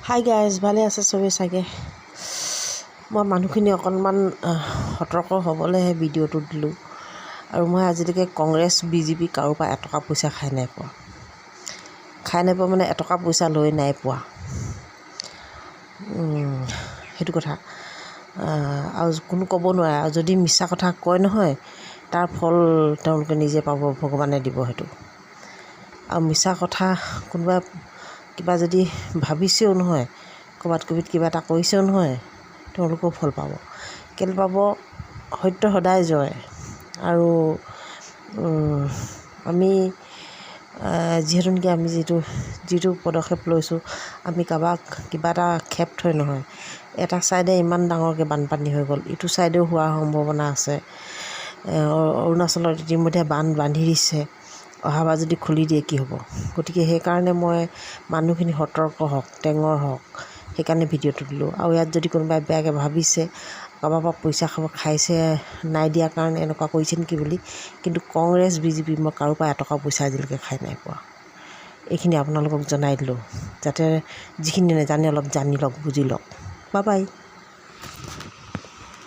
Hi guys, ভালে আছে চবেই চাগে। মই মানুহখিনি অকণমান সতৰ্ক হ'বলৈহে ভিডিঅ'টো দিলোঁ। আৰু মই আজিলৈকে কংগ্ৰেছ বিজেপি কাৰোঁ পৰা এটকা পইচা খাই নাই পোৱা মানে এটকা পইচা লৈ নাই পোৱা, সেইটো কথা। আৰু কোনো ক'ব নোৱাৰে, আৰু যদি মিছা কথা কয় নহয় তাৰ ফল তেওঁলোকে নিজে পাব, ভগৱানে দিব সেইটো। আৰু মিছা কথা কোনোবাই কিবা যদি ভাবিছেও নহয়, ক'ৰবাত কিবা এটা কৰিছেও নহয়, তেওঁলোকেও ফল পাব। কেলৈ পাব? সত্য সদায় জয়। আৰু আমি যিহেতু নেকি আমি যিটো পদক্ষেপ লৈছোঁ, আমি কাৰোবাক কিবা এটা খেপ থৈ নহয়। এটা ছাইডে ইমান ডাঙৰকৈ বানপানী হৈ গ'ল, ইটো ছাইডেও হোৱাৰ সম্ভাৱনা আছে। অৰুণাচলত ইতিমধ্যে বান্ধি দিছে, অহাবাৰ যদি খুলি দিয়ে কি হ'ব? গতিকে সেইকাৰণে মই মানুহখিনি সতৰ্ক হওক, টেঙৰ হওক, সেইকাৰণে ভিডিঅ'টো দিলোঁ। আৰু ইয়াত যদি কোনোবাই বেয়াকৈ ভাবিছে, কাৰোবাৰ পৰা পইচা খাইছে, নাই দিয়াৰ কাৰণে এনেকুৱা কৰিছে নেকি বুলি, কিন্তু কংগ্ৰেছ বিজেপি মই কাৰোঁ পৰা এটকা পইচা আজিলৈকে খাই নাই পোৱা। এইখিনি আপোনালোকক জনাই দিলোঁ, যাতে যিখিনি নাজানে অলপ জানি লওক, বুজি লওক। Bye bye.